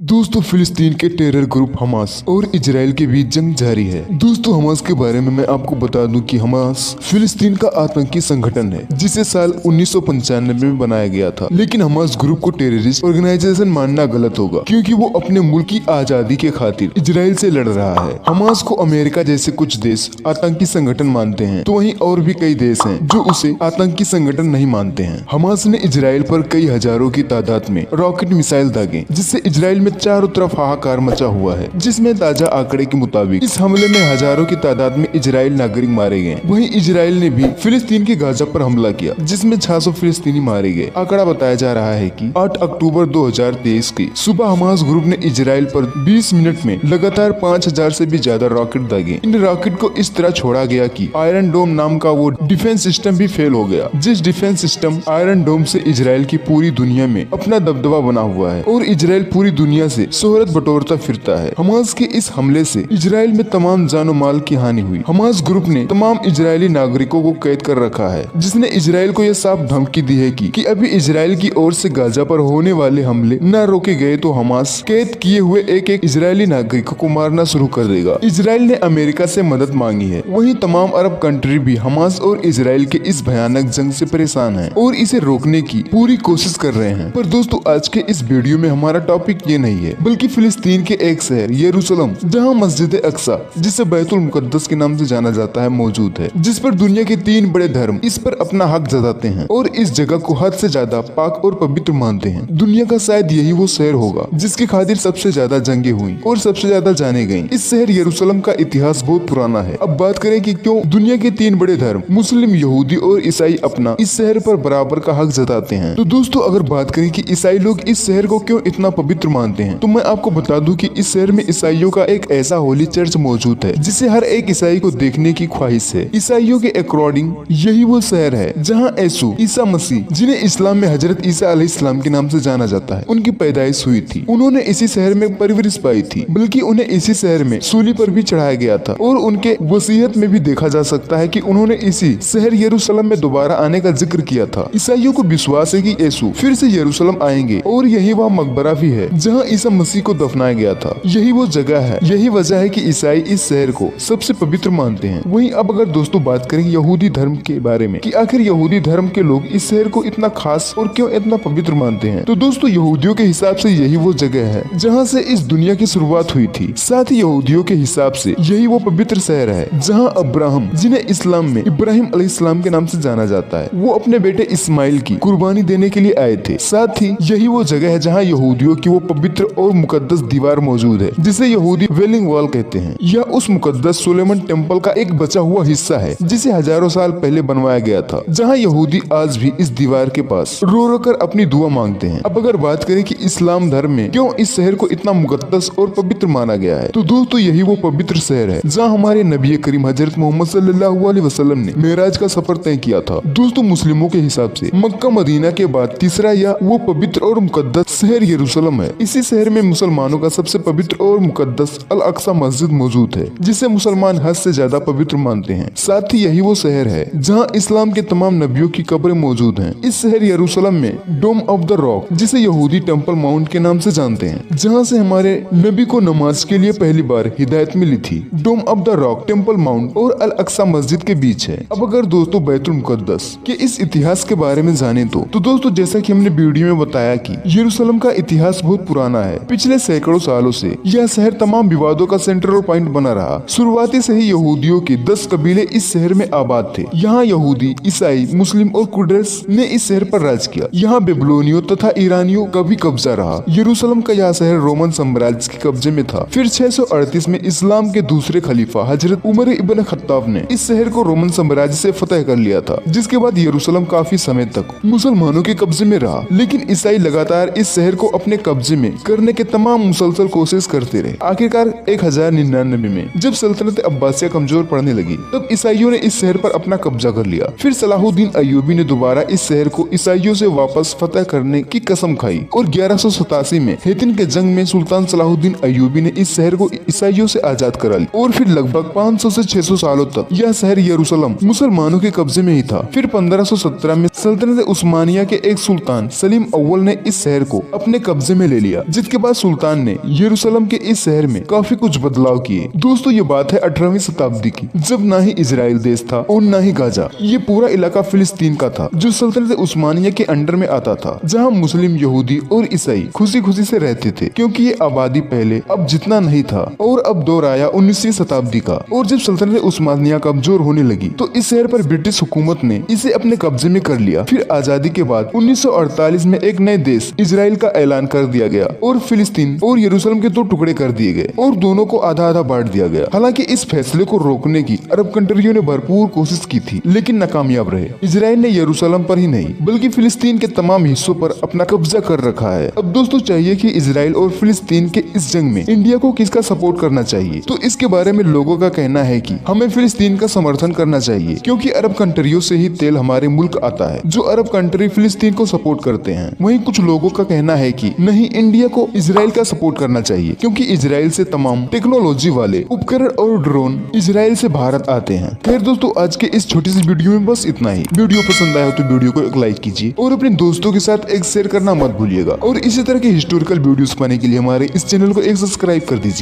दोस्तों, फिलिस्तीन के टेरर ग्रुप हमास और इजराइल के बीच जंग जारी है। दोस्तों, हमास के बारे में मैं आपको बता दूं कि हमास फिलिस्तीन का आतंकी संगठन है जिसे साल 1995 में बनाया गया था। लेकिन हमास ग्रुप को टेररिस्ट ऑर्गेनाइजेशन मानना गलत होगा क्योंकि वो अपने मुल्क की आजादी के खातिर इजराइल से लड़ रहा है। हमास को अमेरिका जैसे कुछ देश आतंकी संगठन मानते हैं, तो वहीं और भी कई देश हैं जो उसे आतंकी संगठन नहीं मानते हैं। हमास ने इजराइल पर कई हजारों की तादाद में रॉकेट मिसाइल दागे, जिससे इजराइल में चारों तरफ हाहाकार मचा हुआ है। जिसमें ताजा आंकड़े के मुताबिक इस हमले में हजारों की तादाद में इजराइल नागरिक मारे गए। वहीं इजराइल ने भी फिलिस्तीन के गाजा पर हमला किया, जिसमें 600 फिलिस्तीनी मारे गए। आंकड़ा बताया जा रहा है कि 8 अक्टूबर 2023 की सुबह हमास ग्रुप ने इजराइल पर 20 मिनट में लगातार 5000 से भी ज्यादा रॉकेट दागे। इन रॉकेट को इस तरह छोड़ा गया कि आयरन डोम नाम का वो डिफेंस सिस्टम भी फेल हो गया। जिस डिफेंस सिस्टम आयरन डोम से इजराइल की पूरी दुनिया में अपना दबदबा बना हुआ है और इजराइल पूरी दुनिया से शोहरत बटोरता फिरता है। हमास के इस हमले से इजराइल में तमाम जानो माल की हानि हुई। हमास ग्रुप ने तमाम इजरायली नागरिकों को कैद कर रखा है, जिसने इजराइल को यह साफ धमकी दी है कि अभी इजराइल की ओर से गाजा पर होने वाले हमले न रोके गए तो हमास कैद किए हुए एक एक इजरायली नागरिकों को मारना शुरू कर देगा। इजराइल ने अमेरिका से मदद मांगी है। वहीं तमाम अरब कंट्री भी हमास और इजराइल के इस भयानक जंग से परेशान है और इसे रोकने की पूरी कोशिश कर रहे हैं। पर दोस्तों, आज के इस वीडियो में हमारा टॉपिक ये नहीं है, बल्कि फिलिस्तीन के एक शहर यरूशलेम, जहां मस्जिद अक्सा, जिसे बैतुल मुकद्दस के नाम से जाना जाता है, मौजूद है, जिस पर दुनिया के 3 बड़े धर्म इस पर अपना हक जताते हैं और इस जगह को हद से ज्यादा पाक और पवित्र मानते हैं। दुनिया का शायद यही वो शहर होगा जिसकी खातिर सबसे ज्यादा जंगें हुई और सबसे ज्यादा जाने गयी। इस शहर यरूशलेम का इतिहास बहुत पुराना है। अब बात करें कि क्यों दुनिया के 3 बड़े धर्म मुस्लिम, यहूदी और ईसाई अपना इस शहर पर बराबर का हक जताते हैं। तो दोस्तों, अगर बात करें कि ईसाई लोग इस शहर को क्यों इतना पवित्र मानते हैं, तो मैं आपको बता दूं कि इस शहर में ईसाइयों का एक ऐसा होली चर्च मौजूद है जिसे हर एक ईसाई को देखने की ख्वाहिश है। ईसाइयों के अकॉर्डिंग यही वो शहर है जहां यीशु ईसा मसीह, जिन्हें इस्लाम में हजरत ईसा अलैहिस्सलाम के नाम से जाना जाता है, उनकी पैदाइश हुई थी। उन्होंने इसी शहर में परवरिश पाई थी, बल्कि उन्हें इसी शहर में सूली पर भी चढ़ाया गया था और उनके वसीयत में भी देखा जा सकता है कि उन्होंने इसी शहर यरूशलेम में दोबारा आने का जिक्र किया था। ईसाइयों को विश्वास है कि यीशु फिर से यरूशलेम आएंगे और यही वह मकबरा भी है जहाँ ईसा मसीह को दफनाया गया था। यही वो जगह है। यही वजह है कि ईसाई इस शहर को सबसे पवित्र मानते हैं। वहीं अब अगर दोस्तों बात करें यहूदी धर्म के बारे में कि आखिर यहूदी धर्म के लोग इस शहर को इतना खास और क्यों इतना पवित्र मानते हैं, तो दोस्तों यहूदियों के हिसाब से यही वो जगह है जहाँ से इस दुनिया की शुरुआत हुई थी। साथ ही यहूदियों के हिसाब से यही वो पवित्र शहर है जहाँ अब्राहम, जिन्हें इस्लाम में इब्राहिम अलैहिस्सलाम के नाम से जाना जाता है, वो अपने बेटे इस्माइल की कुर्बानी देने के लिए आए थे। साथ ही यही वो जगह है जहाँ यहूदियों की वो पवित्र और मुकद्दस दीवार मौजूद है जिसे यहूदी वेलिंग वॉल कहते हैं। यह उस मुकद्दस सुलेमान टेम्पल का एक बचा हुआ हिस्सा है जिसे हजारों साल पहले बनवाया गया था, जहां यहूदी आज भी इस दीवार के पास रो रो कर अपनी दुआ मांगते हैं। अब अगर बात करें कि इस्लाम धर्म में क्यों इस शहर को इतना मुकद्दस और पवित्र माना गया है, तो दोस्तों यही वो पवित्र शहर है जहाँ हमारे नबी करीम हजरत मोहम्मद सल्लल्लाहु अलैहि वसल्लम ने मेराज का सफर तय किया था। दोस्तों, मुस्लिमों के हिसाब से मक्का मदीना के बाद तीसरा या वो पवित्र और मुकद्दस शहर यरूशलेम है। इसी शहर में मुसलमानों का सबसे पवित्र और मुकद्दस अल अक्सा मस्जिद मौजूद है, जिसे मुसलमान हद से ज्यादा पवित्र मानते हैं। साथ ही यही वो शहर है जहां इस्लाम के तमाम नबियों की कब्रें मौजूद हैं। इस शहर यरूशलेम में डोम ऑफ द रॉक, जिसे यहूदी टेम्पल माउंट के नाम से जानते हैं, जहां से हमारे नबी को नमाज के लिए पहली बार हिदायत मिली थी। Dome of the Rock, Temple Mount और अल अक्सा मस्जिद के बीच है। अब अगर दोस्तों बैतुल मुकद्दस के इस इतिहास के बारे में जाने तो दोस्तों जैसा कि हमने वीडियो में बताया कि यरूशलेम का इतिहास बहुत पुराना है। पिछले सैकड़ों सालों से यह शहर तमाम विवादों का सेंट्रल पॉइंट बना रहा। शुरुआती से ही यहूदियों के 10 कबीले इस शहर में आबाद थे। यहाँ यहूदी, ईसाई, मुस्लिम और कुरैश ने इस शहर पर राज किया। यहाँ बेबीलोनियों तथा ईरानियों का भी कब्जा रहा। यरूशलेम का यह शहर रोमन साम्राज्य के कब्जे में था। फिर 638 में इस्लाम के दूसरे खलीफा हजरत उमर इब्न खत्ताब ने इस शहर को रोमन साम्राज्य से फतह कर लिया था, जिसके बाद यरूशलेम काफी समय तक मुसलमानों के कब्जे में रहा। लेकिन ईसाई लगातार इस शहर को अपने कब्जे में कर करने के तमाम मुसलसल कोशिश करते रहे। आखिरकार 1099 में जब सल्तनत अब्बासिया कमजोर पड़ने लगी तब ईसाइयों ने इस शहर पर अपना कब्जा कर लिया। फिर सलाहुद्दीन अय्यूबी ने दोबारा इस शहर को ईसाइयों से वापस फतह करने की कसम खाई और 1187 में हेतिन के जंग में सुल्तान सलाहुद्दीन अय्यूबी ने इस शहर को ईसाइयों से आजाद करा लिया और फिर लगभग 500 से 600 सालों तक यह शहर यरूशलेम मुसलमानों के कब्जे में ही था। फिर 1517 में सल्तनत उस्मानिया के एक सुल्तान सलीम अव्वल ने इस शहर को अपने कब्जे में ले लिया, जिसके बाद सुल्तान ने यरूशलेम के इस शहर में काफी कुछ बदलाव किए। दोस्तों ये बात है 18वीं शताब्दी की, जब ना ही इजराइल देश था और ना ही गाजा। ये पूरा इलाका फिलिस्तीन का था जो सल्तनत उस्मानिया के अंडर में आता था, जहाँ मुस्लिम, यहूदी और ईसाई खुशी खुशी से रहते थे, क्योंकि ये आबादी पहले अब जितना नहीं था। और अब दौर आया 19वीं शताब्दी का, और जब सल्तनत उस्मानिया कमजोर होने लगी तो इस शहर पर ब्रिटिश हुकूमत ने इसे अपने कब्जे में कर लिया। फिर आजादी के बाद 1948 में एक नए देश इजराइल का ऐलान कर दिया गया और फिलिस्तीन और यरूशलेम के 2 टुकड़े कर दिए गए और दोनों को आधा आधा बांट दिया गया। हालांकि इस फैसले को रोकने की अरब कंट्रियों ने भरपूर कोशिश की थी, लेकिन नाकामयाब रहे। इजराइल ने यरूशलेम पर ही नहीं बल्कि फिलिस्तीन के तमाम हिस्सों पर अपना कब्जा कर रखा है। अब दोस्तों चाहिए कि इजराइल और फिलिस्तीन के इस जंग में इंडिया को किसका सपोर्ट करना चाहिए, तो इसके बारे में लोगों का कहना है कि हमें फिलिस्तीन का समर्थन करना चाहिए, क्योंकि अरब कंट्रियों से ही तेल हमारे मुल्क आता है, जो अरब कंट्री फिलिस्तीन को सपोर्ट करते हैं। वहीं कुछ लोगों का कहना है कि नहीं, इंडिया को इजराइल का सपोर्ट करना चाहिए, क्योंकि इजराइल से तमाम टेक्नोलॉजी वाले उपकरण और ड्रोन इजराइल से भारत आते हैं। खैर दोस्तों, आज के इस छोटी सी वीडियो में बस इतना ही। वीडियो पसंद आया हो तो वीडियो को एक लाइक कीजिए और अपने दोस्तों के साथ एक शेयर करना मत भूलिएगा। और इसी तरह के हिस्टोरिकल वीडियोस पाने के लिए हमारे इस चैनल को एक सब्सक्राइब कर दीजिए।